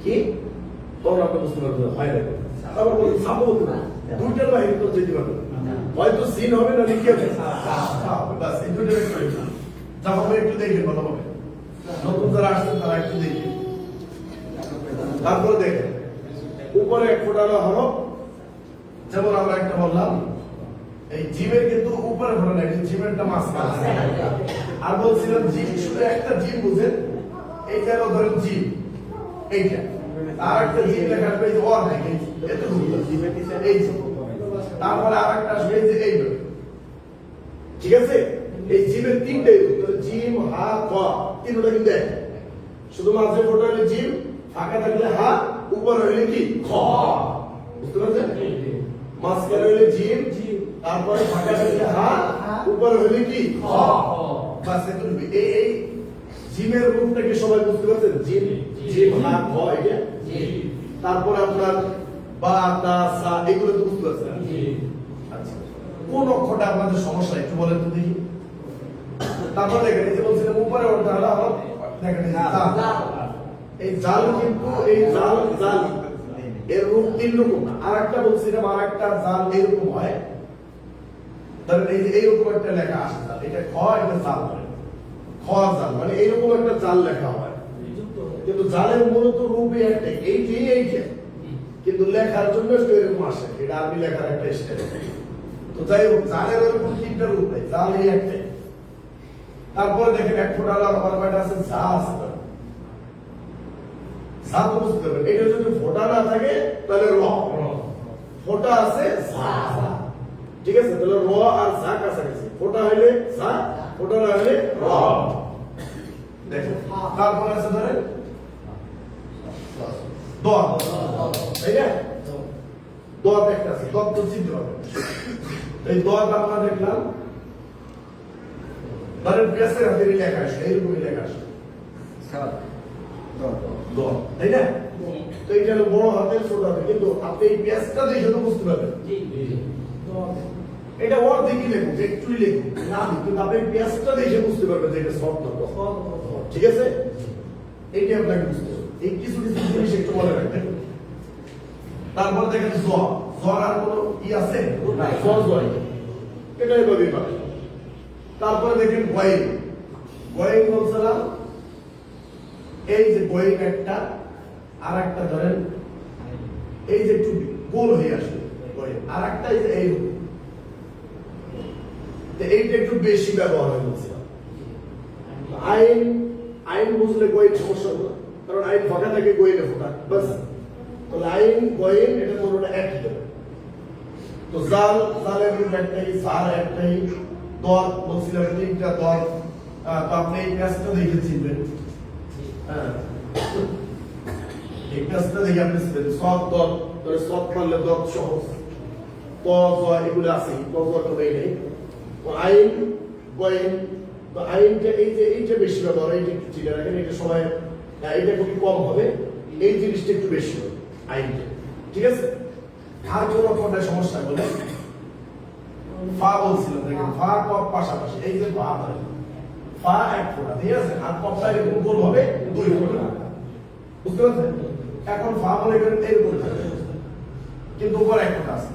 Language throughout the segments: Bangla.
কি তখন আপনি বুঝতে পারবেন হয় না। তারপর বলুন সাপ বলতে না, দুইটার বাইরে তো যেতে পারবেন হয়তো সিন হবে না লিখে হবে বাস এই দুইটার একটু যা হবে একটু দেখে ভালো হবে। নতুন যারা আসছেন তারা একটু দেখে তারপরে দেখেন উপরে এক ফোটানো হরফ, যেমন আমরা একটা বললাম এই জিমের কিন্তু উপরে ফোটা নাই, জিমেরটা মাঝখানে। আর বলছিলাম জিম শুধু একটা জিম বুঝেন, এইটা হলো ধরেন জিম, এইটা আর একটা জিম লেখা আসবে যে ওর নাই এতটুকু এই জিম, তারপরে আর একটা আসবে যে এই, ঠিক আছে? এই জিমের তিনটে জিম হা ক তিনটা কিন্তু এক, শুধু মাঝে ফোটা হলে জিম, ফাঁকা থাকলে হা, উপরে হইলে কি খ, বুঝতে পারছেন? মাঝখানে হইলে জিম, তারপরে ফাঁকা থাকলে হা, উপরে হইলে কি খ, বাস এতটুকু। এই জিমের রূপটাকে সবাই বুঝতে পারছেন? জিম জিম হা খ এটা, তারপরে আপনার বা তা সা এগুলো তো বুঝতে পারছেন? আচ্ছা, কোন অক্ষরটা আপনাদের সমস্যা একটু বলেন তো দেখি। তারপর দেখেন এই যে বলছিলাম উপরে ওঠা হলো আমার দেখেন এই জাল, কিন্তু এই জাল জাল এর রূপ তিন রকম না। আর একটা বলছিলাম আর একটা জাল এরকম হয়, ধরেন এই যে এইরকম একটা লেখা আসে জাল, এটা খ, এটা জাল, খ জাল মানে এইরকম একটা জাল লেখা হয়, কিন্তু জালের মূলত রূপই একটাই, এইটা, কিন্তু লেখার জন্য একটু এরকম আসে, এটা আরবি লেখার একটা স্টাইল। তো যাই হোক জালের এরকম তিনটা রূপ নেই, জাল এই একটাই। তারপরে দেখেন এক ফোঁটা আমার কয়টা আছে, যা আছে, যা তো বুঝতে পারবেন। এটা যদি ফোঁটা না থাকে তাহলে র, ফোঁটা আছে যা, ঠিক আছে? তাহলে র আর যা কাছাকাছি, ফোঁটা হইলে যা, ফোঁটা না হইলে র। দেখেন তারপরে আছে ধরেন দ, তাই না? দ একটা আছে, দ তো চিনতে হবে। এই দ আমরা দেখলাম ধরেন পেঁয়াজের হাতে লেখা আসে, এইরকমই লেখা আসে দ, তাই না? তো এইটা হলো বড় হাতের ছোট হাতে, কিন্তু আপনি এই পেঁয়াজটা দেখে তো বুঝতে পারবেন এটা ওর দেখি লেখুন, একটুই লেখুন না, কিন্তু আপনি পেঁয়াজটা দেখে বুঝতে পারবেন যে এটা শব্দ, ঠিক আছে? এইটা আপনাকে বুঝতে হবে। এই কিছু কিছু জিনিস একটু মনে রাখবেন। তারপর দেখেন জ, জ্বর আর কোনো ই আছে না, জ্বর এটা এভাবেই পাবে। তারপরে দেখেন গয়েন, গয়েন বলছিলাম এই যে গয়েন একটা, আর একটা ধরেন এই যে একটু গোল হয়ে আসে গয়েন, আর একটা এই যে এই, এইটা একটু বেশি ব্যবহার হয় বলছিলাম। আইন, আইন বুঝলে গয়েন সমস্যা হলো, কারণ আইন ফাঁকা থাকে গয়েনে ফোটা, বাস। তো আইন গয়েন এটা কোনোটা একই হবে। তো জাল, জালের রূপ একটাই, সার একটাই, দর বলছিলাম তিনটা দর। তো আপনি এই পেঁয়াজটা দেখে চিনবেন, হ্যাঁ এই পেঁয়াজটা দেখে আপনি চিনবেন। সৎ দর, তাহলে সৎ মানলে দর সহ, ত এগুলো আছে, তো নেই। আইন গয়েন, তো আইনটা এই যে এইটা বেশি ব্যবহার, এইটা একটু চিনে রাখেন, এটা সবাই এটা খুবই কম হবে, এই জিনিসটা একটু বেশি হবে আইনটা, ঠিক আছে? আর কোনো কোনটা সমস্যা বলে ফা বলছিলাম, দেখেন ফা কপ পাশাপাশি, এই যে ফা ধরে ফা এক ফোঁটা, ঠিক আছে? আর কপটা এরকম গোল হবে দুই ফোঁটা, বুঝতে পারছেন? এখন ফা বলে গেলেন এরকম থাকবে, কিন্তু উপরে এক ফোঁটা আছে,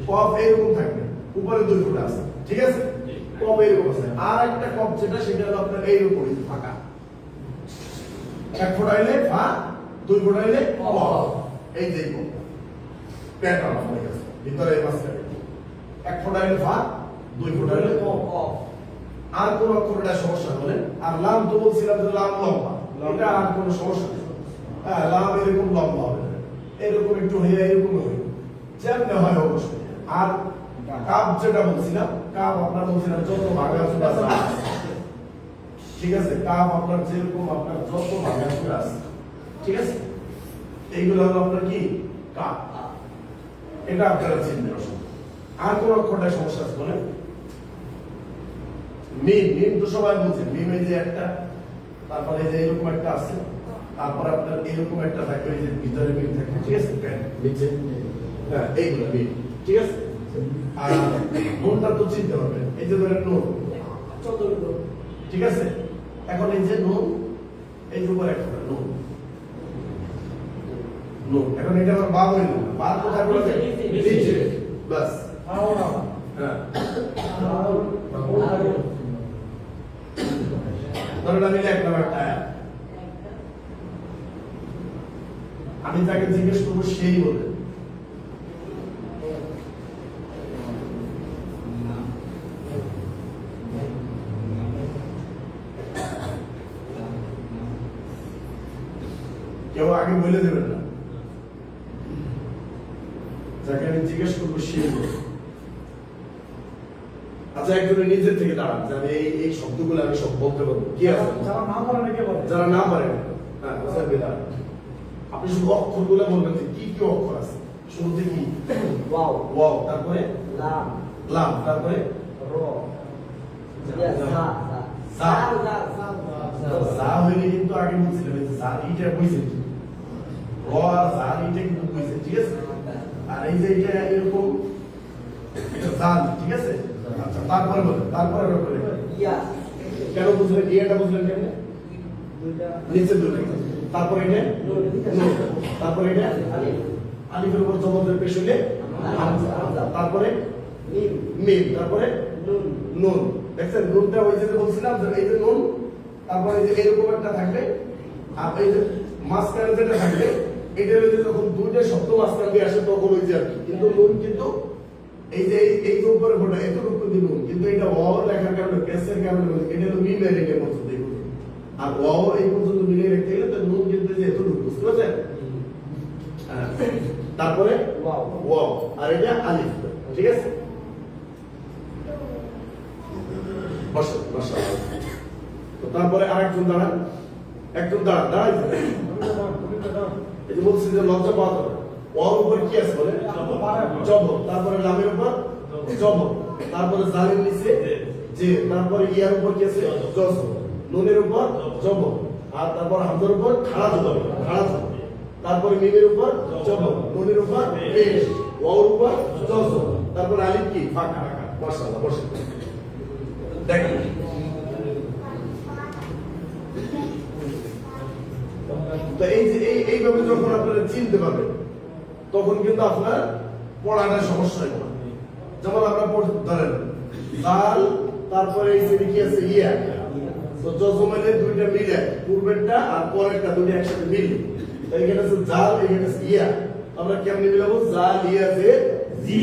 কপ এরকম থাকবে, উপরে দুই ফোঁটা আছে, ঠিক আছে? কপ এরকম আছে, আর একটা কপ যেটা সেটা হলো আপনার এইরকম ফাঁকা, এক ফোঁটা হইলে ফা, দুই ফোঁটা হইলে কপ, এই যে প্যাটার্ন হয়ে গেছে ভিতরে মাঝখানে, এক ফোঁটা হইলে ফা, দুই ফোঁটা হইলে কপ। আর কোন অক্ষরটা সমস্যা হলে, আর লাম তো বলছিলাম যে লাম লম্বা, এটা আর কোনো সমস্যা নেই। হ্যাঁ লাম এরকম লম্বা হবে, এরকম একটু হয়ে এরকম হবে, যেমন হয় অবশ্যই। আর কাপ যেটা বলছিলাম, কাপ আপনার বলছিলাম যত ভাঙাচুরা আছে, ঠিক আছে? কাপ আপনার যেরকম আপনার যত ভাঙাচুরা আছে, ঠিক আছে? এইগুলো হলো আপনার কি কাপ, এটা আপনারা চিনবেন। আর কোন অক্ষরটা সমস্যা আছে বলেন? মিম, মিম তো সবাই বুঝেন, মিমে যে একটা, তারপরে যে এরকম একটা আছে, তারপরে আপনার এরকম একটা থাকে, এই যে ভিতরে মিম থাকে, ঠিক আছে? নিচে, হ্যাঁ এইগুলো মিম, ঠিক আছে? আর নুনটা তো চিনতে পারবেন, এই যে ধরেন নুন, ঠিক আছে? এখন এই যে নুন, এই যে উপরে একটা নুন, নুন। এখন এটা আমার বা হইল না, বা কোথায় বলতে নিচে, বাস হ্যাঁ। ধরেন আমি লিখলাম একটা আয়াত, আমি তাকে জিজ্ঞেস করবো, সেই বলে কেউ আগে বলে দেবেন না, যাকে আমি জিজ্ঞেস করবো সেই বলে। আচ্ছা একজনের নিজের থেকে দাঁড়ান যে আমি এই শব্দগুলো আমি সব বলতে পারবো, কি আছে? যারা না পারে নাকি বলে, যারা না পারেন, হ্যাঁ বুঝতে পেলাম। আপনি শুধু অক্ষরগুলো বলবেন যে কি কি অক্ষর আছে। শুরুতে কি? ওয়াও, ওয়াও, তারপরে লাম, লাম, তারপরে র, জা, জা। জা, জা হইলে কিন্তু আগে বুঝছিলাম এই যে জা এইটা বুঝছেন, র আর জা এইটা কিন্তু বুঝছেন, ঠিক আছে? আর এই যে এটা এরকম এটা জাল, ঠিক আছে? আচ্ছা তারপরে বলেন, তারপরে ইয়া, কেন বুঝলেন? ইয়েটা বুঝলেন কেন? দুইটা, নিচে দুটো, তারপরে এটা নুন, তারপরে এটা আলিফ, আলিফের উপর জবরের পেশ হইলে হামজা, তারপরে মিম, মিম, তারপরে নুন, নুন। দেখছেন নুনটা ওই যে বলছিলাম যে এই যে নুন, তারপরে এই যে এরকম একটা থাকবে, আর এই যে মাঝখানে যেটা থাকবে এটা হইলে যখন দুইটা শব্দ মাঝখান দিয়ে আসে তখন ওই যে আর কি। কিন্তু নুন কিন্তু এই যে এই যে উপরে ফোটা এতটুকু কিন্তু নুন, কিন্তু এটা ওয়াও লেখার কারণে পেসের কারণে এটা হলো মিমের এটা পর্যন্ত এই পর্যন্ত। আর ওয়াও এই পর্যন্ত মিলিয়ে রাখতে গেলে তো নুন কিন্তু যে এতটুকু, বুঝতে পারছেন? হ্যাঁ। তারপরে ওয়াও, ওয়াও, আর এটা আলিফ, ঠিক আছে? বসেন, বসেন। তো তারপরে আরেকজন দাঁড়ান, একজন দাঁড়ান, দাঁড়াইছে। এই যে বলছি যে লজ্জা পাওয়া যাবে। ওয়ার উপর কি আছে বলে? জবর, তারপরে লামের উপর জবর, তারপরে জালের নিচে যে, তারপরে ইয়ার উপর কি আছে? জজম, নুনের উপর জবর, আর তারপর হামজার উপর খাড়া জবর, খাড়া জবর, তারপরে মিমের উপর জবর, নুনের উপর পেশ, ওয়ার উপর জজম, তারপর আলিফ কি ফাঁকা। মাশাআল্লাহ, বসেন। দেখেন তো এই যে এইভাবে যখন আপনারা চিনতে পারবেন তখন কিন্তু আপনার পড়াটা সমস্যা হয় না। যেমন আমরা ধরেন দাল, তারপরে এই যে কি আছে ইয়া, তো জজমানের দুইটা মিলে, পূর্বেরটা আর পরেরটা দুইটা একসাথে মিলে, তো এখানে আছে জাল, এখানে আছে ইয়া। আমরা কেমনে মিলাবো? জাল ইয়া যে জি,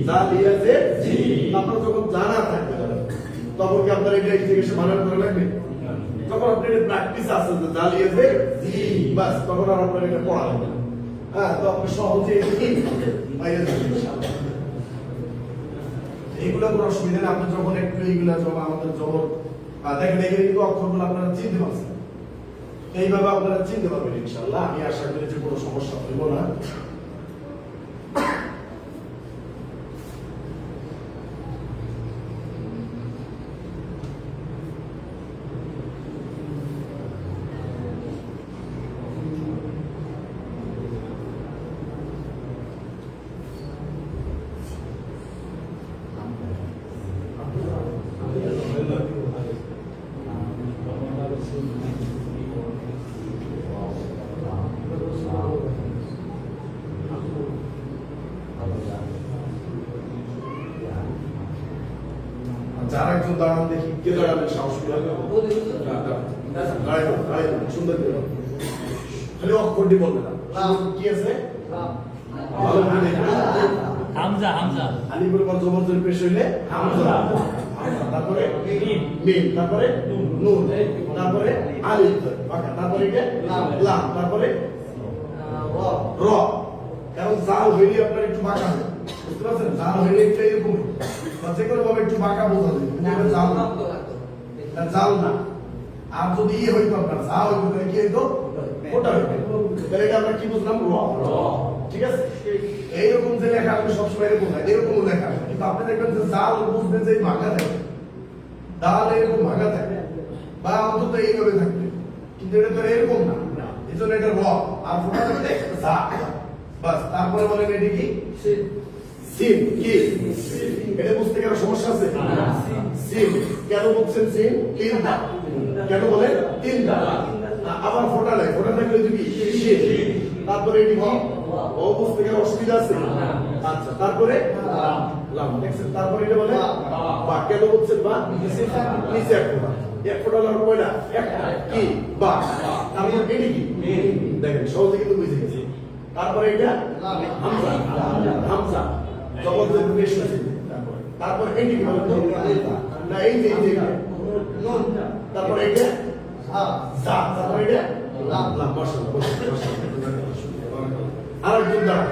জাল ইয়া যে জি। আপনার যখন জানা থাকবে তখন কি আপনার এটা এই থেকে বানান করা লাগবে? যখন আপনার প্র্যাকটিস আছে যে জাল ইয়া যে জি, বাস তখন আর আপনার এটা পড়া লাগবে না। হ্যাঁ, তো আপনি সহজে বাইরে যাবেন ইনশাআল্লাহ। এইগুলো কোনো অসুবিধা নেই। আপনি যখন একটু এইগুলা যখন আমাদের যখন দেখেন এখানে কিন্তু অক্ষরগুলো আপনারা চিনতে পারছেন, এইভাবে আপনারা চিনতে পারবেন ইনশাআল্লাহ। আমি আশা করি যে কোনো সমস্যা হইব না। যারা একজন দাঁড়ান দেখি, কে দাঁড়াবেন? সাহস করে দাঁড়াইবেন, সুন্দর করে খালি অক্ষরটি বলবে না। কি আছে? ভালো করে দেখবেন। হামজা, হামজা, আলিফের পর জবর পেশ হইলে হামজা, তারপরে মিম, তারপরে নুন, তারপরে আলিফ ফাঁকা, তারপরে এটা লাম, তারপরে র। কারণ জাল হইলে আপনার একটু বাঁকা হবে, বুঝতে পারছেন? জাল হইলে একটু এরকম যে কোনো ভাবে একটু বাঁকা বোঝা যাবে, জাল না, জাল না। আর যদি ইয়ে হইতো আপনার যা হইতো তাহলে কি হইতো? ওটা হইতো। তাহলে এটা আমরা কি বুঝলাম? র। ঠিক আছে? এইরকম যে লেখা আপনি সবসময় এরকম হয়, এরকম লেখা, কিন্তু আপনি দেখবেন যে জাল বুঝবেন যে ভাঙা থাকে, ডাল এরকম ভাঙা থাকে, বা অন্তত এইভাবে থাকবে, কিন্তু এটা তো এরকম না। এই জন্য এটা র, আর ফোটা থাকলে যা, বাস। তারপরে বলেন এটি কি? সিন। কি এটা বুঝতে কেন সমস্যা আছে? সিন কেন বলছেন? সিন তিনটা, কেন বলেন? তিনটা। আবার ফোটা নাই, ফোটা থাকলে কি? তারপরে এটি কি ও বুঝতে গেলে অসুবিধা আছে আচ্ছা তারপরে লাম দেখছেন তারপরে এটা বলে বা কেন বলছেন বা নিচে এক ফোঁটা লাগানো কয়টা একটা কি বা তারপর এটি কি দেখেন সহজে কিন্তু বুঝে গেছি তারপরে এটা হামজা হামজা জবর যে বেশ আছে তারপর এটি কি বলতো না এই যে নুন তারপরে এটা সা তারপরে এটা লাম লাম আরেকজন দাঁড়া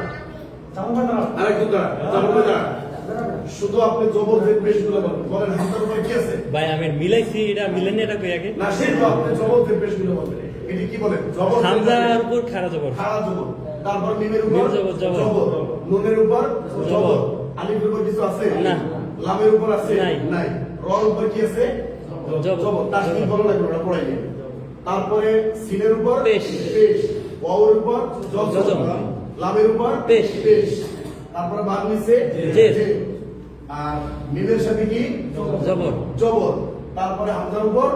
আরেকজন দাঁড়া জবর দাঁড়া শুধু আপনি জবর যে পেশগুলো বলেন হামজার উপরে কি আছে ভাই আমি মিলাইছি এটা মিলেনি এটা কই আগে না সেই তো আপনি জবর যে পেশগুলো বলবেন এটি কি বলেন জবর হামজার উপর খাড়া জবর খাড়া জবর তারপর মিমের উপর মিম জবর, জবর। নুনের উপর জবর জবর। আলিফের উপর কিছু আছে না। লামের উপর আছে নাই। নাই রর উপর কি আছে জবর। জবর তাসকিন বলা লাগবে ওটা পড়াই নেই তারপরে সিনের উপর পেশ। পেশ ওয়াওর উপর জজম জজম। লামের উপর পেশ। পেশ তারপরে বাদ নিচে জের। আর মিমের সাথে কি জবর জবর তারপরে হামজার উপর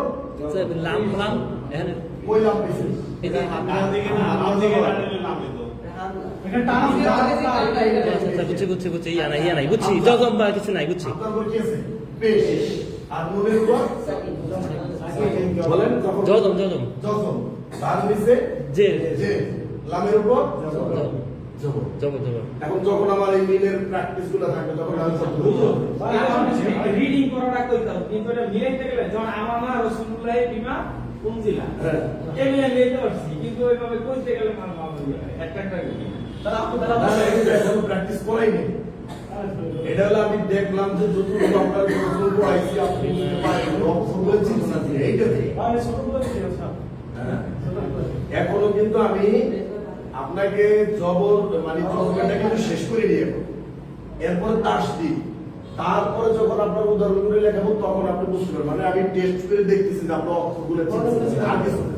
লাম লাম এখানে কই লাম পেছে এই যে এখানে টান দিয়ে আচ্ছা বুঝছি বুঝছি ইয়া নাই বুঝছি জজম বা কিছু নাই বুঝছি হামজার উপর কি আছে পেশ আর নুনের উপর বলেন যখন জজম জজম জজম বাদ নিচে জের যে লামের উপর জবর জবর জবর জবর এখন যখন আমার এই মিলের প্র্যাকটিস গুলো থাকবে তখন আমি সব বুঝবো রিডিং করাটা কইতাম কিন্তু এটা মিলাইতে গেলে যখন আমার না রাসূলুল্লাহ বিমা উনজিলা হ্যাঁ এমনি নিতে পারছি কিন্তু ওইভাবে কইতে গেলে আমার মামা একটা তারা প্র্যাকটিস করাই নেই এটা হলো আমি দেখলাম যে যতটুকু আপনার যতটুকু পড়াইছি আপনি বুঝতে পারেন অপশনগুলো চিন্তা করেন এইটাতে হ্যাঁ। এখনো কিন্তু আমি আপনাকে জবর মানে জবরটা কিন্তু শেষ করে নিয়ে এরপরে তাস দিই তারপরে যখন আপনার উদাহরণগুলো লেখাবো তখন আপনি বুঝতে পারবেন মানে আমি টেস্ট করে দেখতেছি যে আপনার অক্ষরগুলো চিনতেছি আর কিছু না।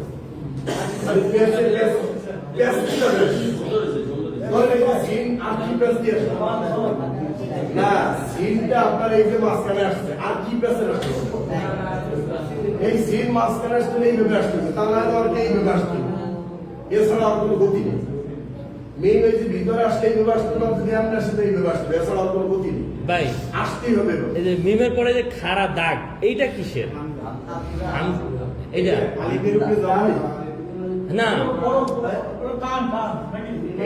আমি পেস কি করবেন ধরেন এই যে সিন আর কি পেস দিয়ে আসবে? না সিনটা আপনার এই যে মাঝখানে আসছে আর কি পেসের আসছে এই সিন মাঝখানে আসছে এইভাবে আসছে তা না আর এইভাবে আসছে এছাড়া আর কোনো গতি নেই মেইন ওই যে ভিতরে আসলে এইভাবে আসতে না যদি আপনি আসতে এইভাবে আসবে এছাড়া আর কোনো গতি নেই ভাই আসতেই হবে এভাবে। এই যে মিমের পরে যে খাড়া দাগ এইটা কিসের এইটা আলিফের উপরে যাওয়া না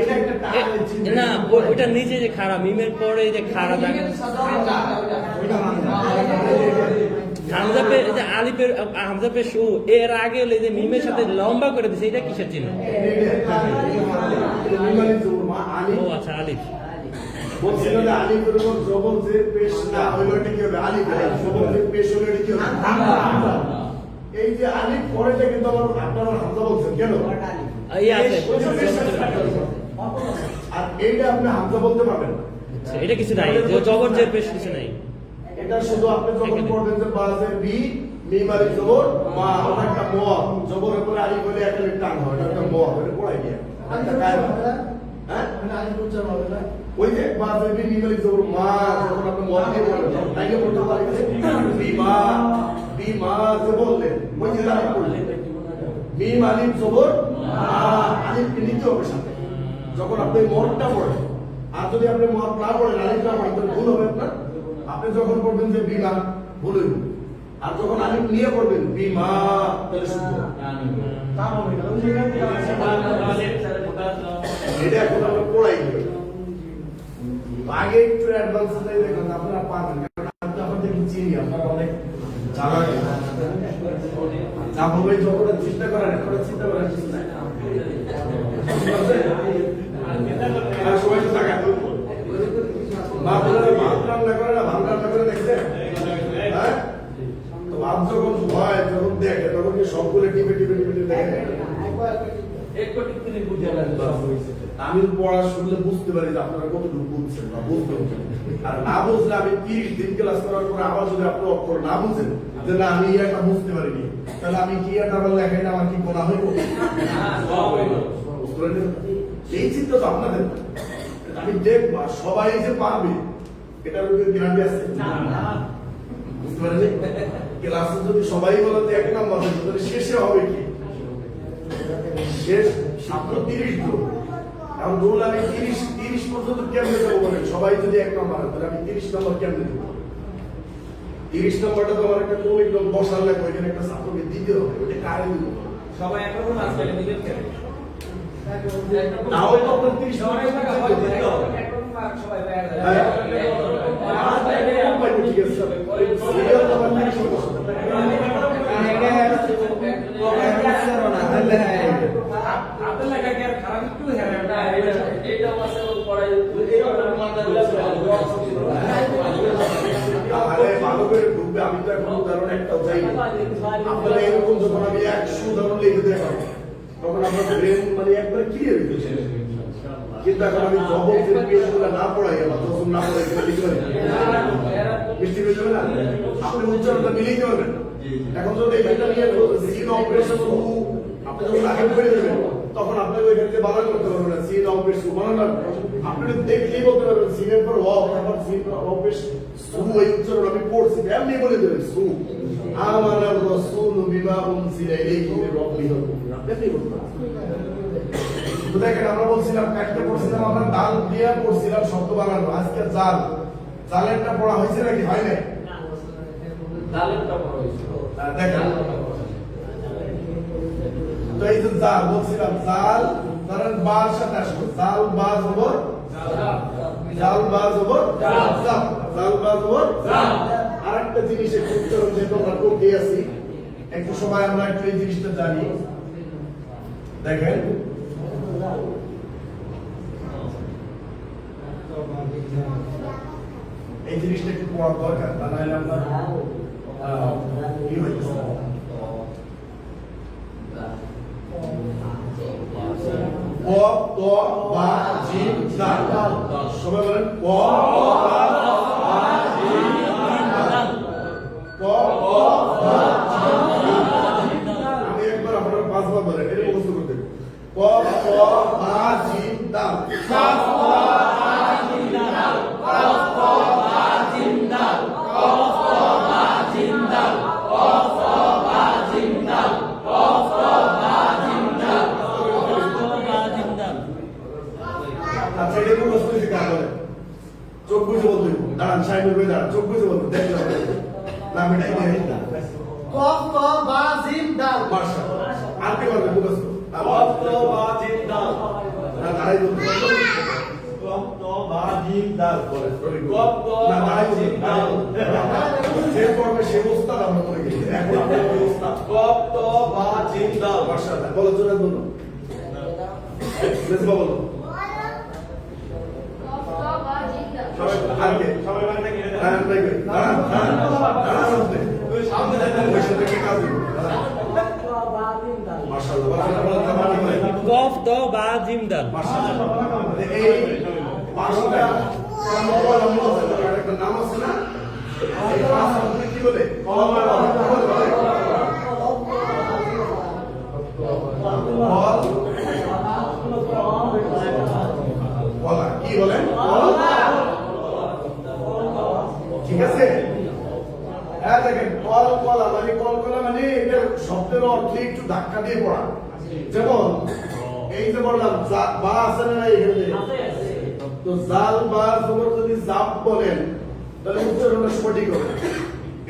এটা একটা টানের চিহ্ন। না ওইটা নিচে যে খাড়া মিমের পরে যে খাড়া দাগ হামজা পে যে আলিফের হামজা পে শু এর আগে হলে যে মিমের সাথে লম্বা করে দিছে এটা কিসের চিহ্ন ও আচ্ছা আলিফ বলছিল যে আলিফের উপর জবর যে পেশ না হইলো এটা কি হবে আলিফ জবর যে পেশ হলো এটা কি হবে হামজা। এই যে আলিফ পরেটা কিন্তু আমার আপনারা হামজা বলছেন কেন এই আছে ওই যে পেশ আছে। আর এইটা আপনি হামজা বলতে পারবেন না এটা কিছু নাই যে জবর জের পেশ কিছু নাই এটা শুধু আপনি যখন পড়বেন যে বাজের বি মিম আলিফ জবর মা ওটা একটা ম জবরের পরে আলিফ বলে একটা টান হয় এটা একটা ম এটা পড়াই দিয়া একটা কায়দা হ্যাঁ ওই যে বাজের বি মিম আলিফ জবর মা যখন আপনি ম দিয়ে বলবেন তাইলে বলতে পারি যে বি মা যে বললেন ওই যে আলিফ পড়লেন মিম আলিফ জবর মা আলিফ কে নিতে হবে সাথে যখন আপনি মরটা পড়েন আর যদি আপনি মর না পড়েন আলিফ না পড়েন তাহলে ভুল হবে আপনার আপনি যখন পড়বেন যে বিমা ভুল হইব আর যখন আলিফ নিয়ে পড়বেন বিমা তাহলে শুদ্ধ এটা এখন আমরা পড়াই দিই আগে একটু অ্যাডভান্স হয়ে দেখুন আপনারা পারবেন কারণ আমি আপনাদের চিনি আপনারা অনেক জানা যা বলবে যখন চিন্তা করেন এখন চিন্তা করার কিছু নাই আর সবাই তো টাকা ভাত রান্না করে না ভাত রান্না করে দেখছে হ্যাঁ তো ভাত যখন হয় যখন দেখে তখন কি সবগুলো টিপে দেখে আমি পড়া শুনলে বুঝতে পারি যে আপনারা কতটুকু বুঝছেন বা বুঝতে পারছেন আর না বুঝলে আমি 30 দিন ক্লাস করার পরে আবার যদি আপনি অক্ষর না বুঝেন যে না আমি এটা বুঝতে পারিনি তাহলে আমি কি এটা আবার লেখাই না আমার কি গোনা হইব এই চিন্তা তো আপনাদের আমি দেখবো সবাই যে পারবে এটার উপরে গ্যারান্টি আছে বুঝতে পারলেন ক্লাসে যদি সবাই বলে যে 1 নম্বর তাহলে শেষে হবে কি শেষ ছাত্র 30 জন এখন রুল আমি 30 পর্যন্ত কেমনে দেবো বলেন? সবাই যদি 1 নম্বর তাহলে আমি 30 নম্বর কেমনে দেবো? 30 নম্বরটা তো আমার একটা কোন একদম বসার লাগবে, ওইখানে একটা ছাত্রকে দিতে হবে, ওইটা কারে দিব? সবাই একরকম আসবে দিবেন কেন? তাও তো আপনার 30 সবাই নম্বর টাকা দিতে হবে। একরকম মার্ক সবাই দেয়া যায়। হ্যাঁ। ঠিক আছে সিরিয়াল তো আমার 30 নম্বর। আপনার লেখা কি আর খারাপ একটু হেরে না? আরে ভালো করে ঢুকবে, আমি তো এখন উদাহরণ একটাও চাই না। আপনারা এরকম যখন আমি 100 উদাহরণ লিখে দেখাবো তখন আপনার ব্রেন মানে একবার ক্লিয়ার হয়ে যাচ্ছে। কিন্তু এখন আমি জবক গুলো না পড়াই আমার তখন না পড়াই লিখতে পারি মিষ্টি হয়ে যাবে না? আপনি উচ্চারণটা মিলিয়ে পারবেন। এখন যদি এটা নিয়ে সিন অপারেশন আপনি যখন আগে পড়ে যাবেন তখন আপনাকে ওইখান থেকে বানান করতে পারবেন না। সিন অপারেশন বানান আপনি দেখলেই বলতে পারবেন সিনের পর ওয়াও, তারপর সিন অপারেশন সু, এই উচ্চারণ আমি পড়ছি এমনি বলে দেবেন সু আমানার রাসূল বিমা উনজিলা ইলাইহি মির রাব্বিহি আপনি বলতে পারবেন। তো দেখেন আমরা বলছিলাম কাটতে পড়ছিলাম, আমরা ডাল দিয়ে পড়ছিলাম শব্দ বানানো। আজকে জাল, জালেরটা পড়া হয়েছে নাকি হয় নাই? দেখেন তো এই যে জাল বলছিলাম, জাল ধরেন বার সাথে আসবে, জাল বা জবর জাল বা জবর জাল, জাল বা জবর জাল। আরেকটা জিনিস একটু উচ্চারণ যেহেতু আমরা করতে আছি একটু সময় আমরা একটু এই জিনিসটা জানি। দেখেন এই জিনিসটা একটু পড়ার দরকার, তা নাহলে আপনার কি হইতেছে ক ত বা জিম দাল। সবাই বলেন ক বা জিম দাল। ক বা জিম দাল। আমি একবার আপনারা 5 বার বলেন, এটা মুখস্থ করতে হবে। ক বা জিম দাল। আচ্ছা এটা মুখস্থ হয়েছে কার বলেন? চোখ বুঝে বলতে হইব। দাঁড়ান সাইডে হয়ে দাঁড়ান, চোখ বুঝে বলতে দেখতে হবে না। আমি ডাইনি হই না। কফ ক বা জিম দাল। মাশাআল্লাহ। আর কি বলবে মুখস্থ? কফ তো বা জিম দাল। না দাঁড়াই বলতে কফ তো বা জিম দাল। বলেন কফ তো না বা দাঁড়াই জিম দাল। যে পড়বে সে ওস্তাদ আমরা বলে গেছি। এখন আমরা বলি ওস্তাদ। কফ তো বা জিম দাল। মাশাআল্লাহ। বলো জোরে বলো। মেজবা বলো। সবাই আগে সবাই বাংলা কিনে দেন। দাঁড়ান ভাই দাঁড়ান দাঁড়ান আপনি। তুই সামনে দেন। ওই সাথে কি কাজ হইব? মাশাআল্লাহ। বলো কফ দ বা জিম দাল। মাশাআল্লাহ। এই পাঁচটা একটা নাম আছে না? এই পাঁচটা কি বলে? কলা কি বলেন? ঠিক আছে। হ্যাঁ দেখেন কলা মানে এটা শব্দের অর্থে একটু ধাক্কা দিয়ে পড়া। যেমন এই যে বললাম বা আছে না এখানে, তো জাল বা জবর যদি জাব বলেন তাহলে উচ্চারণটা সঠিক হবে।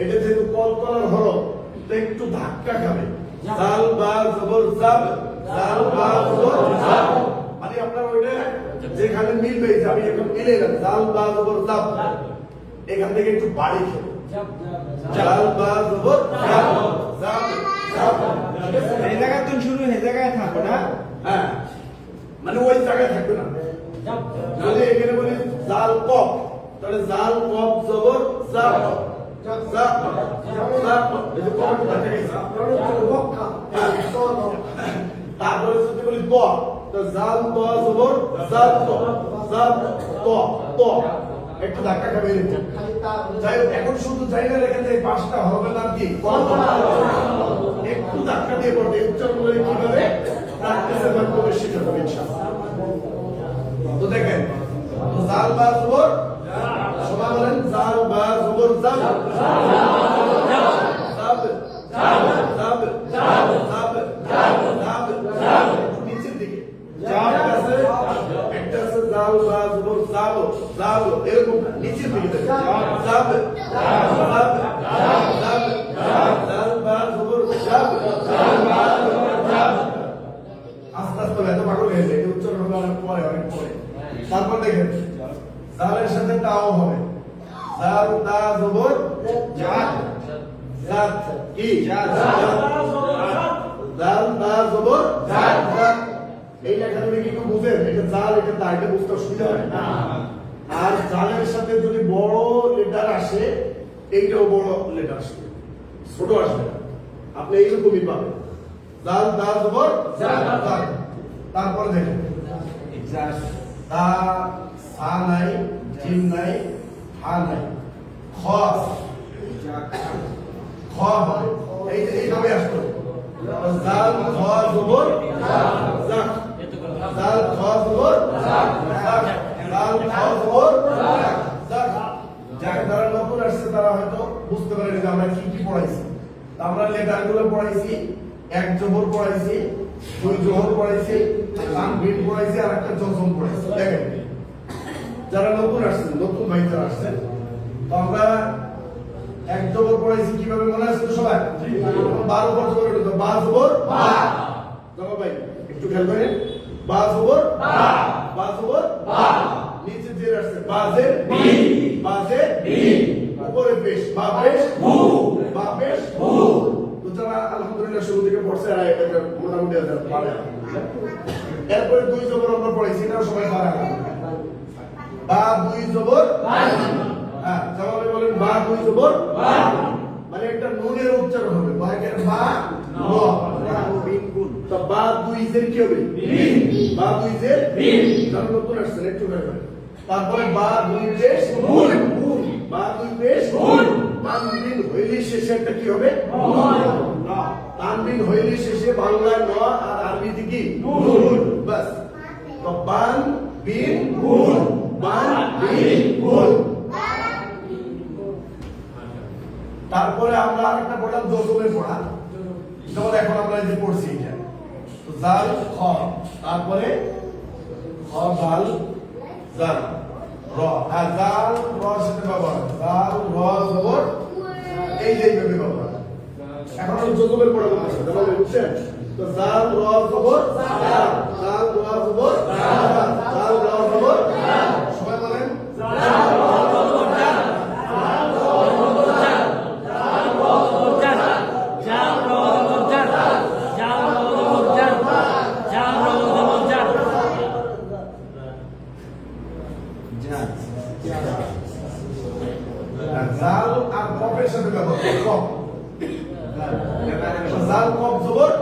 এটা যেহেতু কলার হরফ তো একটু ধাক্কা খাবে। জাল বা জবর জাব, জাল বা জবর জাব, মানে আপনার ওইটা যেখানে মিলবে, যে আমি এখন মিলে গেলাম জাল বা জবর জাব, এখান থেকে একটু বাড়ি খেলো। জাল বা জবর জাব, জাব জাব, এই জায়গা তুমি শুরু এই জায়গায় থাকো না। হ্যাঁ মানে ওই জায়গায় থাকবে না। যদি এখানে বলি জাল কপ, তাহলে জাল কপ জবর জাব, জাব জাব, এই যে কপ থাকে তারপরে যদি বলি ত, তো জাল ত জবর জাল ত, জাল ত ত, একটু ধাক্কা খাবে এরকম। যাই হোক এখন শুধু যাই না লেখা যায় পাঁচটা হবে না কি একটু ধাক্কা দিয়ে পড়বে, উচ্চারণ করে কিভাবে প্র্যাকটিসের মাধ্যমে শিখে হবে ইনশাআল্লাহ। তো দেখেন জাল বা জবর, সবাই বলেন জাল বা জবর জাল, জাব জাব জাব জাব জাব জাব, নিচের দিকে জাব আছে জাল বা জবর জালো জালো এরকম নিচে দিকে দেবে জাব জাব জাব জাল বা জবর জাব আস্তে আস্তে এত পাগল হয়ে যায় এটা উচ্চারণ হবে অনেক পরে তারপর দেখেন জালের সাথে তাও হবে জাল তা জবর জাত জাত কি জাত জাল তা জবর জাত জাত এই লেখা তুমি কি একটু বুঝেন এটা জাল এটা তা এটা বুঝতে অসুবিধা হয় না আর জালের সাথে যদি বড় লেটার আসে এইটাও বড় লেটার আসবে ছোট আসবে না আপনি এইরকমই পাবেন জাল তা জবর জাত জাত তারপর দেখেন তা সা নাই জিম নাই হা নাই খ খ হবে এইভাবে আসতো জাল খ জবর জাক জাল খ জবর জাক জাল খ জবর জাক যারা নতুন আসছে তারা হয়তো বুঝতে পারেনি যে আমরা কি কি পড়াইছি আমরা লেটার গুলো পড়াইছি এক জবর পড়াইছি দুই জবর পড়াইছি তানবিন পড়াইছি আর একটা জজম পড়াইছি দেখেন যারা নতুন আসছেন নতুন ভাই যারা আসছেন তো আমরা এক জবর পড়াইছি কিভাবে মনে আছে তো সবাই 12 পর জবর হলো বা জবর বা জমা ভাই একটু খেয়াল করেন বা জবর বা জবর বা নিচে জের আসছে বা জের বি বা জের বি উপরে পেশ বা পেশ বু বা পেশ বু তো যারা আলহামদুলিল্লাহ শুরু থেকে পড়ছে আর এটা মোটামুটি পারে এরপরে দুই জবর আমরা পড়াইছি এটাও সবাই পারে না বা দুই জবর হ্যাঁ জবাবে বলেন বা দুই জবর মানে একটা নুনের উচ্চারণ হবে বা এর বা ন তো বা দুই জের কি হবে বা দুই জের কারণ নতুন আসছে একটু করে তারপরে বা দুই পেশ বা দুই পেশ তানবিন হইলে শেষে একটা কি হবে তানবিন হইলে শেষে বাংলায় ন আর আরবিতে কি নুন বাস তো বান বিন গুণ বান বিন গুণ তারপরে আমরা আরেকটা পড়লাম জজমে পড়া যেমন এখন আমরা যে পড়ছি এটা তো জাল খ তারপরে খ জাল জাল র আর জাল র সাথে ব্যবহার জাল র জবর এই যে এইভাবে ব্যবহার এখন আমরা জজমের পড়া বলছি তাহলে বুঝছেন তো জাল র জবর জাল জাল র জবর জাল জাল র জবর সবাই বলেন জাল র জবর জাল জাল র জবর জাল জাল র জবর জাল জাল র জবর জাল জাল র জবর জাল জাল র জবর জাল জাল আর কফের সাথে ব্যবহার কফ জাল কফ জবর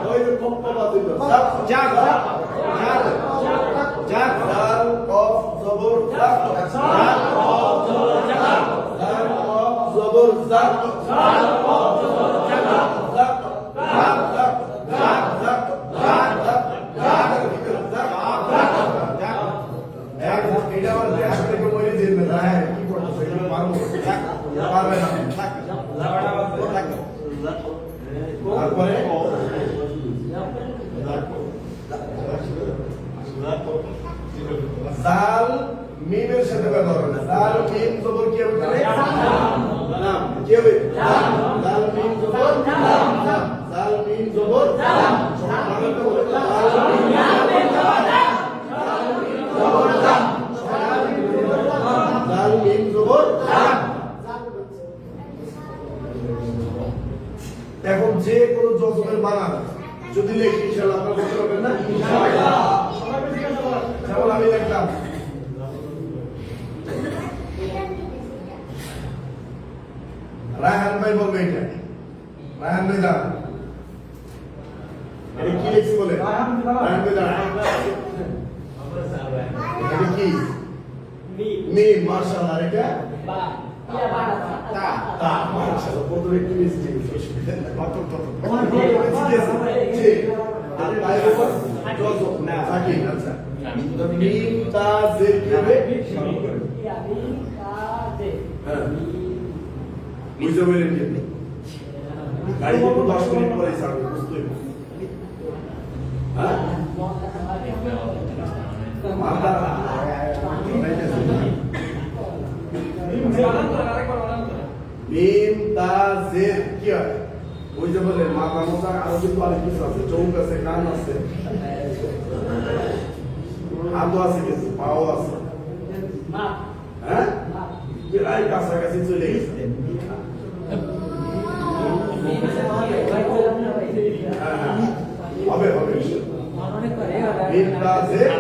ওই যে কফ বাদ দিল জাল জাক জাক জাক জাল কফ জবর জাল জাল কফ জবর জাল জাল কফ জবর জাল জাল কফ জবর জাল জাক জাক জাক জাক জাক জাক জাক এটা আমার দেশ থেকে বলে দিন না হ্যাঁ কি করতে এটা পারবো পারবে না তারপরে জাল মিমের সাথে ব্যবহার হবে জাল মিম জবর কি হবে নাম কি হবে জাল মিম জবর নাম জাল মিম জবর নাম সমানটা বলে জাল মিম জবর নাম জাল মিম জবর নাম এখন যে কোনো জজমের বানান যদি লেখি ইনশাআল্লাহ আপনারা করতে পারবেন না ইনশাআল্লাহ যেমন আমি লিখলাম রায়হান ভাই বলবে এটা রায়হান ভাই দাঁড়ান এটা কি লিখছি বলে রায়হান ভাই দাঁড়ান এটা কি মিম মাশাআল্লাহ এটা তা মাশাআল্লাহ প্রথমে একটু মিস্টেক কত জি আর তাই উপর জজম না সাকিন আচ্ছা তো মিম তা জের কি হবে হ্যাঁ বুঝতে পারলেন কি গাড়ি কিন্তু 10 মিনিট পরে ছাড়বে বুঝতে হ্যাঁ মাথা বানান করেন, আরেকবার বানান করেন। মিম তা জের কি হয় ওই যে বলে মাথা মোটা আরো কিন্তু অনেক কিছু আছে চৌক আছে কান আছে হাতও আছে কিছু পাও আছে না, হ্যাঁ প্রায় কাছাকাছি চলে গেছে হ্যাঁ, হ্যাঁ। হবে হবে মিম তা জের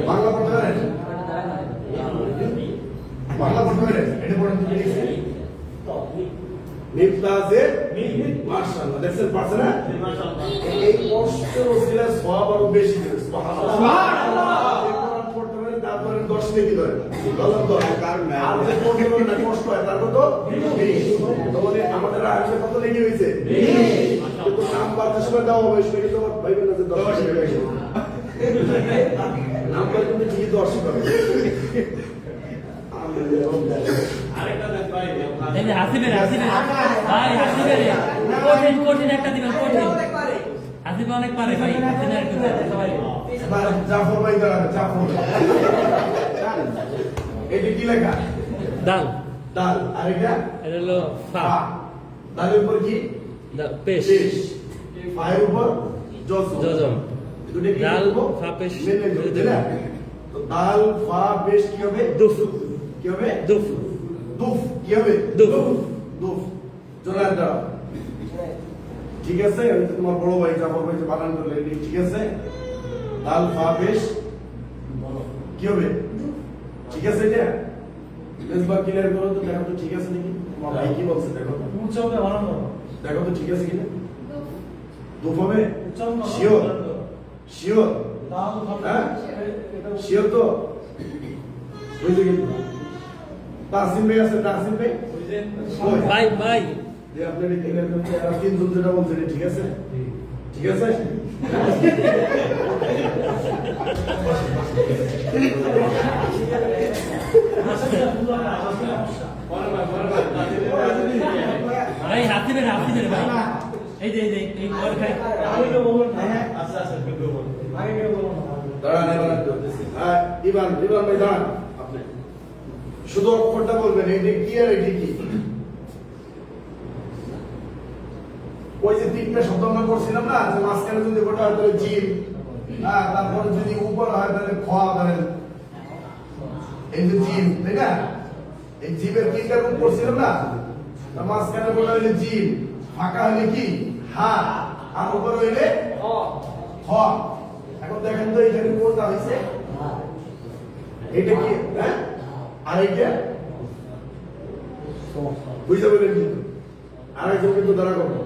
বাংলা পড়তে পারেন বাংলা পড়তে পারেন এটা পড়েন তো দেখছি মিফতাজে মাশাআল্লাহ দেখছেন পারছেন না এই কষ্টের ওসিলা সওয়াব আরো বেশি দেবে সুবহানাল্লাহ এই কোরআন পড়তে পারেন তারপরে 10 নেকি ধরে গলত কারণ আর যে পড়তে পারেন না কষ্ট হয় তার কত 20 তাহলে আমাদের আগে কত লেগে হইছে 20 কিন্তু নাম্বার যে সময় দাও হবে সেটা তো ভাইবেন না যে 10 লেগে গেছে নাম্বার কিন্তু ঠিক 10 হবে আরেকটা দেন ভাই এই যে হাসিবের ভাই হাসিবের কঠিন কঠিন একটা দিবেন কঠিন হাসিব অনেক পারে ভাই হাসিবের একটু দেন সবাই এবার জাফর ভাই দাঁড়াবে জাফর এটা কি লেখা ডাল ডাল আর এটা এটা হলো ফা ফা ডালের উপর কি পেশ পেশ ফায়ের উপর জজম জজম দুটো কি ডাল, করবো? ফা, পেশ। মেনে নেবো, তাই না? তো ডাল ফা পেশ কি হবে দুফ কি হবে দুফ দুফ কি হবে দুফ। দুফ জোরার দাও ঠিক আছে আমি তো তোমার বড় ভাই জাফর ভাই যে বানান করলে এটি ঠিক আছে ডাল ফা পেশ কি হবে ঠিক আছে এটা বেশবার ক্লিয়ার করো তো দেখো তো ঠিক আছে নাকি তোমার ভাই কি বলছে দেখো তো। উচ্চারণে বানান করো। দেখো তো ঠিক আছে কিনা দুফ হবে উচ্চারণ করো, শিওর বানান করো। শিওর দাল হবে। হ্যাঁ? এটা শিওর তো বুঝতে কিন্তু তাসিম ভাই আছে তাসিম ভাই ওই যে ওই। ভাই ভাই যে আপনি এটা ক্লিয়ার করতে আর তিনজন যেটা বলছেন এটা ঠিক আছে ঠিক আছে ভাষাটা পুরো না, ভাষাটা সমস্যা। ভাই হাসিবের ভাই এই যে এই ওর খাই আগে কেউ বলুন না। আচ্ছা আচ্ছা কিন্তু বলুন আগে কেউ বলুন না। দাঁড়ান এবার হ্যাঁ ইবান ভাই দাঁড়ান আপনি শুধু অক্ষরটা বলবেন এটা কি আর এটা কি ওই যে তিনটা শব্দ আমরা পড়ছিলাম না যে মাঝখানে যদি গোটা হয় তাহলে জিম হ্যাঁ তারপরে যদি উপর হয় তাহলে খ ধরেন এই যে জিম তাই না এই জিমের তিনটা রূপ পড়ছিলাম না তার মাঝখানে গোটা হইলে জিম ফাঁকা হইলে কি হা আর উপর হইলে খ এখন দেখেন তো এখানে কোনটা হয়েছে এটা কি হ্যাঁ আর এইটা বুঝতে পারলেন কিন্তু আর একজন কিন্তু দাঁড়া করবো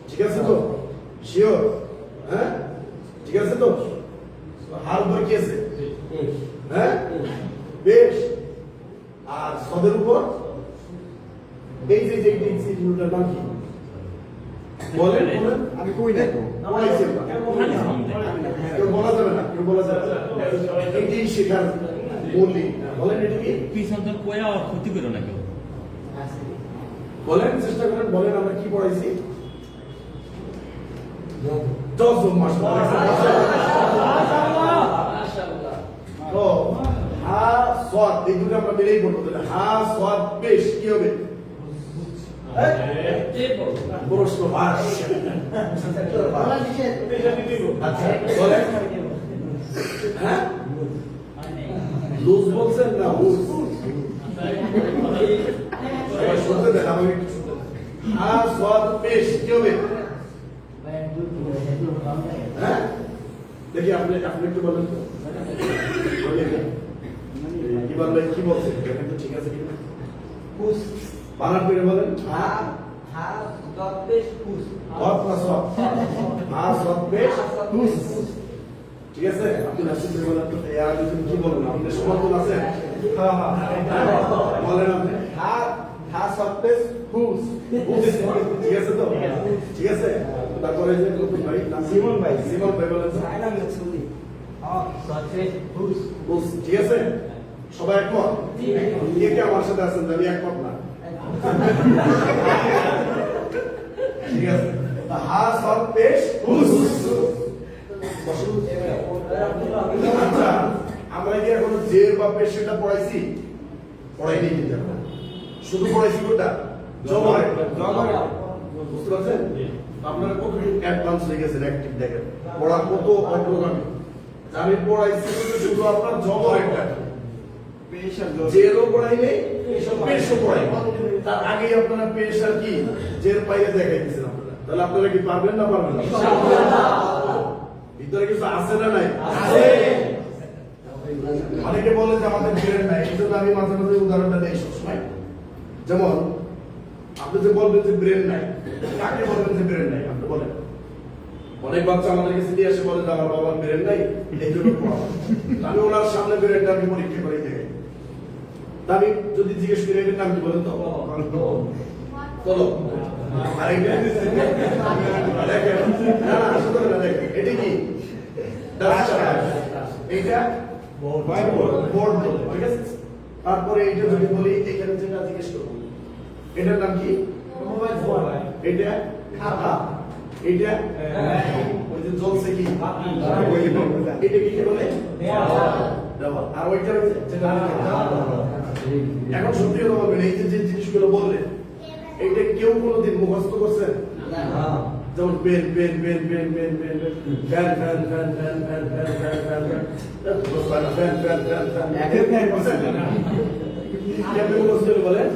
ঠিক আছে তো শিওর হ্যাঁ ঠিক আছে তো হার উপর কি আছে হ্যাঁ বেশ আর সদের উপর এই যে জিনিসটার নাম কি বলেন বলেন আমি কই নাই বলাইছি কেউ বলা যাবে না কেউ বলা যাবে না এটাই শেখার মৌলিক বলেন এটা কি পিছন তোর কোয়া ক্ষতি করো না কেউ বলেন চেষ্টা করেন বলেন আমরা কি পড়াইছি জজম তো হা সাদ এই দুটো আমরা মিলেই পড়বো তাহলে হা সাদ পেশ কি হবে প্রশ্ন ভাষ আচ্ছা বলেন হ্যাঁ লুজ বলছেন না হুজ শুনতে দেন আমাকে একটু শুনতে দেন হা সাদ পেশ কি হবে হ্যাঁ দেখি আপনি একটু বলেন তো কি বলবেন কি বলছেন দেখেন তো ঠিক আছে কিনা বানান করে বলেন হক প্লাস হক হা সৎ পেশ হুস ঠিক আছে আপনি নাসিব ভাই বলেন তো এর আগে কি বলেন আপনি সমর্থন আছেন বলেন আপনি ঠিক আছে তো ঠিক আছে তারপরে যে নতুন ভাই সিমন ভাই বলেন তো হুস ঠিক আছে সবাই একমত কে কে আমার সাথে আছেন আমি একমত না ঠিক আছে হা সৎ পেশ হুস আচ্ছা আমরা কি এখনো জের বা পেশেন্টটা পড়াইছি? পড়াইনি কিন্তু আমরা। শুধু পড়াইছি কোনটা? জবর। বুঝতে পারছেন? আপনারা কতটুকু অ্যাডভান্স হয়ে গেছেন অ্যাক্টিভ দেখেন। পড়া কত অগ্রগামী। আমি পড়াইছি শুধু আপনার জবর একটা। জেরও পড়াই নেই, পেশও পড়াই নেই। তার আগেই আপনারা পেশ আর কি জের পাইলে দেখাই দিয়েছেন আপনারা। তাহলে আপনারা কি পারবেন না পারবেন না? ভিতরে কিছু আছে না নাই? আছে। অনেকে বলে যে আমাদের ব্রেন নাই, এই জন্য আমি মাঝে মাঝে উদাহরণটা দেই সবসময়। যেমন আপনি যে বলবেন যে ব্রেন নাই, কাকে বলবেন যে ব্রেন নাই? আপনি বলেন। অনেক বাচ্চা আমাদের কাছে দিয়ে এসে বলে যে আমার বাবার ব্রেন নাই, এই জন্য পড়াবো। আমি ওনার সামনে ব্রেনটা আমি পরীক্ষা করে দেখাই। তা আমি যদি জিজ্ঞেস করি এটার নাম কি বলেন তো? বলো। আর এটা দেখেন, না না আসলে না, দেখেন এটা কি? এইটা বোর্ড, ঠিক আছে? তারপরে এইটা যদি বলি এখানে যেটা জিজ্ঞেস করবো এটার নাম কি? Mobile phone. এটা খাতা। এটা ওই যে জ্বলছে কি? এটা কি বলে? দেওয়াল। আর ওইটা যেটা এখন সত্যি কথা বলবেন, এই যে জিনিসগুলো বললেন এইটা কেউ কোনোদিন মুখস্থ করছেন? যেমন pen pen pen pen pen pen fan fan fan fan fan fan fan fan fan fan fan fan একের ফ্যান করছেন না? কেমন মুখস্থ বলেন?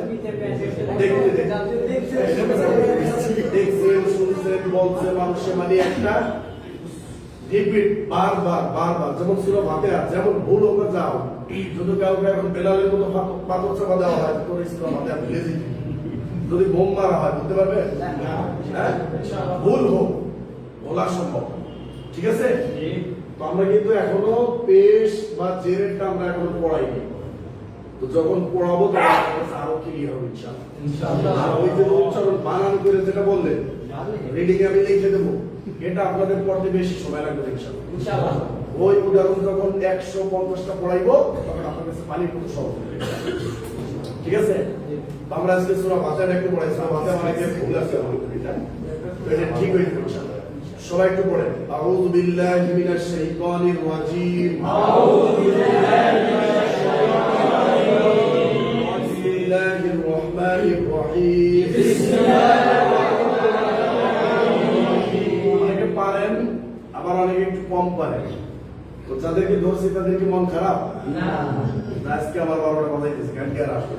দেখছেন, শুনছেন, বলছেন মানুষে, মানে একটা রিপিট বারবার বারবার। যেমন ছিল ফাতিহা, যেমন ভুল হোক যাও, যদি কাউকে এখন বেলালের মতো পাথর চাপা দেওয়া হয় তোর ইসলাম ফাতিহা ভুলে যেতে, যদি বোম মারা হয় বুঝতে পারবে? হ্যাঁ, ভুল হোক বলা সম্ভব, ঠিক আছে? তো আমরা কিন্তু এখনো পেশ বা জেরেরটা আমরা এখনো পড়াইনি। তো যখন পড়াবো তখন আরো ক্লিয়ার হবে ইনশাআল্লাহ। আর ওই যে উচ্চারণ বানান করে যেটা বললেন রিডিং আমি লিখে দেবো, এটা আপনাদের পড়তে বেশি সময় লাগবে ইনশাআল্লাহ। ওই উদাহরণ যখন 150টা পড়াইবো তখন আপনার কাছে পানির মতো সহজ হবে, ঠিক আছে? আমরা আজকে সূরা ফাতিহা একটু পড়াইছিলাম, ফাতিহা মানে যে ভুল আছে এটা ঠিক হয়ে যাবে ইনশাআল্লাহ। সবাই একটু পড়েন। আউযু বিল্লাহি মিনাশ শাইতানির রাজীম। আউযু বিল্লাহি মিনাশ শাইতানির রাজীম। বিসমিল্লাহির রহমানির রহিম। বিসমিল্লাহির রহমানির রহিম। অনেকে পারেন, আবার অনেকে একটু কম পারেন। তো যাদেরকে ধরছি তাদেরকে মন খারাপ না, আজকে আমার 12টা বাজাইতেছে গান আর আসবে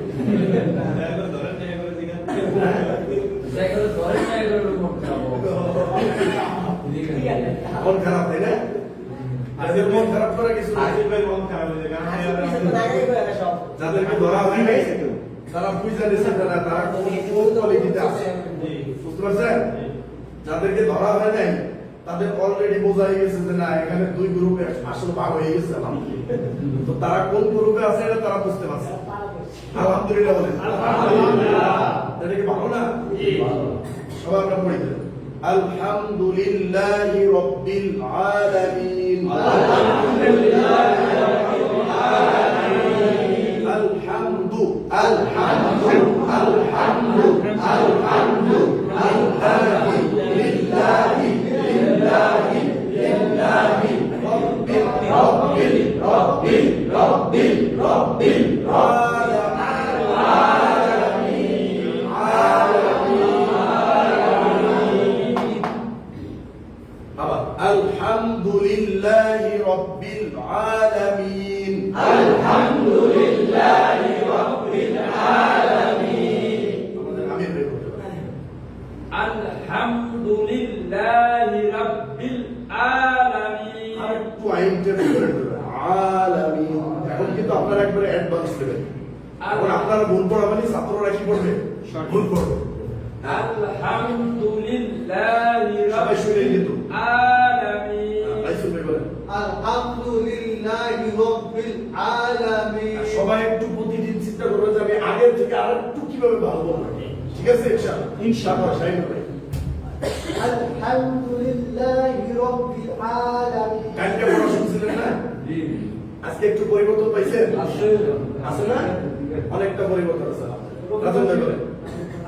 মন খারাপ, তাই না? আজকে মন খারাপ করা কিছু মন খারাপ হয়ে যায়। যাদেরকে ধরা হয় নাই তারা বুঝা দিচ্ছে না তারা কোন কোয়ালিটিতে আছে, বুঝতে পারছেন? যাদেরকে ধরা হয় নাই তাদের অলরেডি বোঝা হয়ে গেছে যে না এখানে দুই গ্রুপে আসলে ভাগ হয়ে গেছে। তো তারা কোন গ্রুপে আছে এটা তারা বুঝতে পারছে। আলহামদুলিল্লাহ বলেন। আলহামদুলিল্লাহ। এটা কি ভালো না? সবাই আমরা পড়ি দেন। আলহামদুলিল্লাহি রাব্বিল আলামিন। আলহামদুলিল্লাহি রাব্বিল আলামিন। আলহামদু আলহামদু আলহামদু আলহামদু লিল্লাহি লিল্লাহি লিল্লাহি লিল্লাহি রাব্বিল রাব্বিল রাব্বিল রাব্বিল রাব্বিল আলহামদুলিল্লাহি রাব্বিল আলামিন। আলহামদুলিল্লাহি রাব্বিল আলামিন। আমাদের আমির ভাই বলতে পারেন। আলহামদুলিল্লাহি রাব্বিল আলামিন। আর একটু আইনটা করে দেবেন। আলামিন। এখন কিন্তু আপনারা একবারে অ্যাডভান্স দেবেন। এখন আপনারা ভুল পড়াবেন, ছাত্ররা কি করবে? ভুল করবে। আলহামদুলিল্লাহি সবাই শুনে নিত। আলামিন। ভাই শুনবে বলেন। আলহামদুলিল্লাহি রাব্বিল আলামিন। সবাই একটু প্রতিদিন চিন্তা করবে যে আমি আগের থেকে আর একটু কিভাবে ভালো বলবো, ঠিক আছে? ইনশাআল্লাহ শাইন হবে। আলহামদুলিল্লাহি রাব্বিল আলামিন। কালকে পড়া শুনছিলেন না? আজকে একটু পরিবর্তন পাইছেন? আছে না? অনেকটা পরিবর্তন আছে। রাজন ভাই বলেন।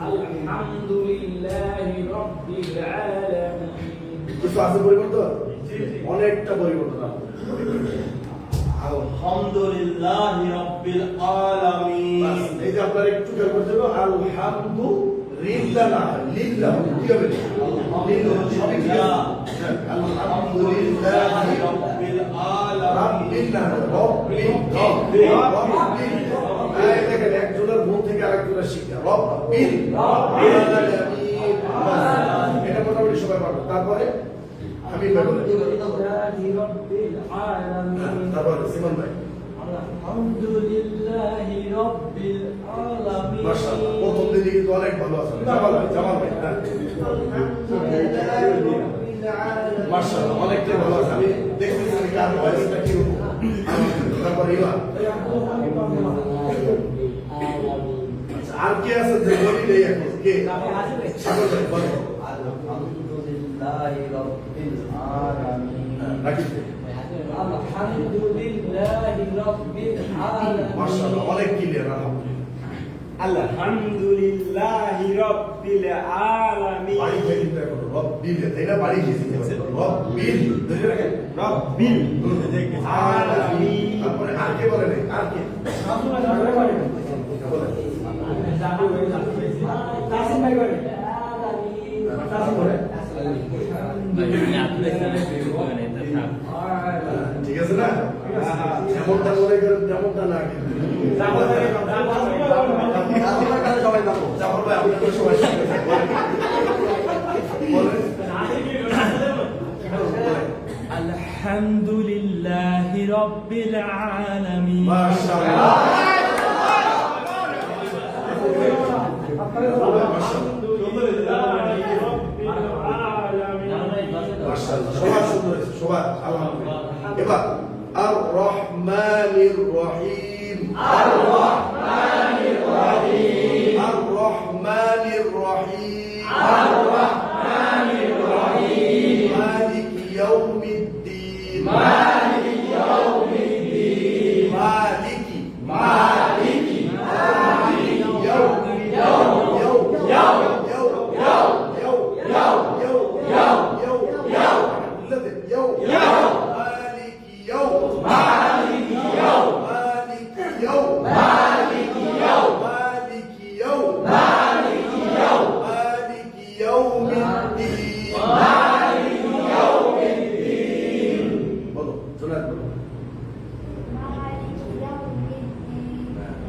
আলহামদুলিল্লাহি রাব্বিল আলামিন। কিছু আছে পরিবর্তন? অনেকটা পরিবর্তন আছে। আলহামদুলিল্লাহি রাব্বিল আলামিন। বাস, এই যে আপনার একটু খেয়াল করতে হবে, আলহামদুলিল্লাহ না, লিল্লাহ। কি হবে? লিল্লাহ। সবই ঠিক আছে? হ্যাঁ, আলহামদুলিল্লাহি রাব্বিল আলামিন। রাব্বিল না, রব্বিল। এই দেখেন, একজনের মুখ থেকে আরেকজনের শিক্ষা। রব্বিল আলামিন। বাস, এটা মোটামুটি সবাই পারবে। তারপরে আমি বলবো। তারপরে সিমন ভাই। আলহামদুলিল্লাহি রাব্বিল আলামিন। মাশাআল্লাহ, প্রথম দিকে কিন্তু অনেক ভালো আছে। জামাল ভাই, হ্যাঁ। মাশাআল্লাহ, অনেকটাই ভালো আছে। আমি দেখতেছি যে কার ভয়েসটা কি রকম। তারপরে ইমান। আচ্ছা, আর কে আছে যে বলি নেই এখন? কে? সাগর ভাই, বলেন। আলহামদুলিল্লাহি রাব্বিল আলামিন। রাকিব ভাই। আলহামদুলিল্লাহি রাব্বিল আলামিন। মাশাআল্লাহ, অনেক ক্লিয়ার, আলহামদুলিল্লাহ। আলহামদুলিল্লাহি রাব্বিল আলামিন। বাড়ি থেকে কিন্তু এখন রব্বিল, তাই না? বাড়ি গেছি রব্বিল, ধরে রাখেন। রাব্বিল আলামিন। তারপরে আর কে বলে নেই? আর কে? বলেন। তাসিম ভাই বলেন। তারপরে আপনি ঠিক আছে না? যেমনটা মনে করেন তেমনটা না, কিন্তু সবাই পাবো। জাফর ভাই, আপনাদের সবাই শিখে থাকবে। বলেন। আলহামদুলিল্লাহি রাব্বিল আলামিন। মাশাআল্লাহ। মাশাআল্লাহ, সবার সুন্দর হয়েছে, সবার আলহামদুলিল্লাহ। এবার আর রহমানির রহিম। আর রহমানির রহিম। আর রহমানির রহিম। আর রহমানির রহিম। মালিক ইয়াউমিদ্দিন। মালিক ইয়াউমিদ্দিন। মালিকি মালিকি মালিক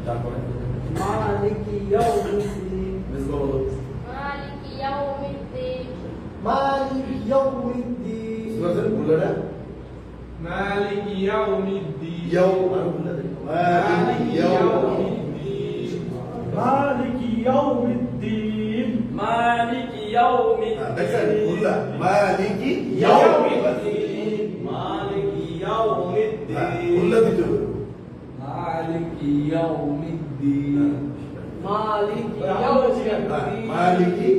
তারপরে মালিকি ইয়াউমিদ্দিন। মালিকি ইয়াউমিদ্দিন। মালিক ইয়াউমিদ্দিন। মালিকি ইয়াউমিদ্দিন। মালিকি ইয়াউমিদ্দিন। মালিকি ইয়াউমিদ্দিন। মালিকি ইয়াউমিদ্দিন। মালিকি ইয়াউমিদ্দিন। মালিকি ইয়াউমিদ্দিন। মালিকি ইয়াউমিদ্দিন। মালিকি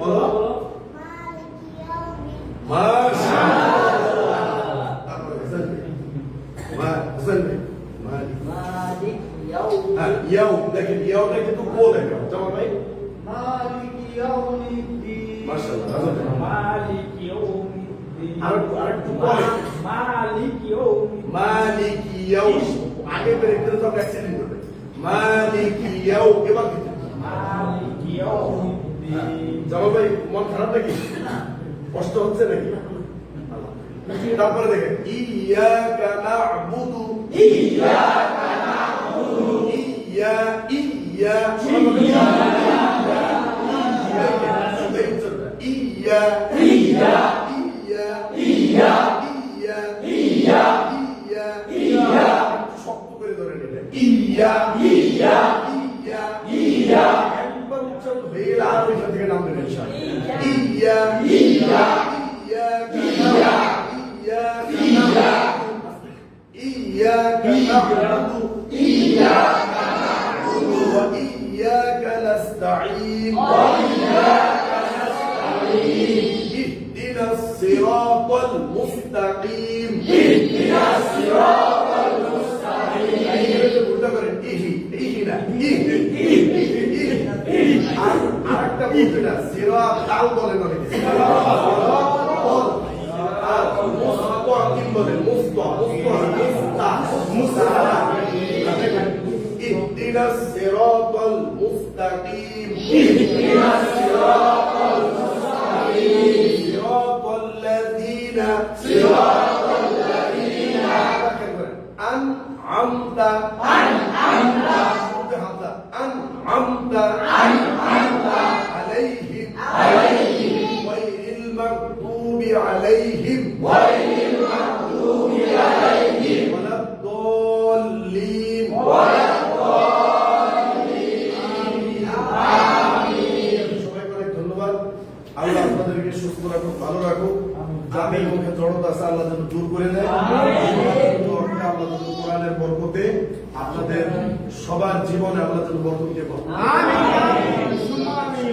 বলো। মাশাআল্লাহ। তারপরে হোসেন ভাই। হোসেন ভাই। মালিক। মালিক ইয়াউমিদ্দিন। হ্যাঁ, ইয়াও দেখেন, ইয়াওটা কিন্তু কো দেখেন। জামাল ভাই। মালিক ইয়াউমিদ্দিন। মাশাআল্লাহ, রাজা ভাই। মালিকি ইয়াউমিদ্দিন। আরেকটু পরে। মালিকি ইয়াউমিদ্দিন। মালিকি ইয়াও। আগে বের করে তো অ্যাক্সিডেন্ট করবে। মালিকি ইয়াও। এবার কি? মালিকি ইয়াউমিদ্দিন। জামাল ভাই, মন খারাপ নাকি? কষ্ট হচ্ছে নাকি? তারপরে দেখেন, ইয়াকা না'বুদু। ইয়াকা না'বুদু। ইয়া ইয়া ইয়া ইয়া ইয়া ইয়া ইয়া ইয়া শক্ত করে ধরে নিলেন। ইয়া ইয়া ইয়া ইয়া একবার উচ্চারণ হয়ে গেলে আর ওইখান থেকে নাম দেবেন ইনশাআল্লাহ। ইয়া ইয়া ইয়া ইয়া ইয়া إياك نعبد إياك نعبد وإياك نستعين اهدنا الصراط المستقيم اهدنا الصراط المستقيم আরেকটা বলতে না সিরাত তাল বলেন অনেকে সিরাত عليهم ولا الضالين সবাই অনেক ধন্যবাদ। আল্লাহ আপনাদেরকে সুস্থ রাখুক, ভালো রাখুক। যাদের মুখে জড়তা আছে আল্লাহ যেন দূর করে দেয়। আল্লাহ যেন কোরআনের বরকতে আপনাদের সবার জীবনে আল্লাহ যেন বরকত দেব।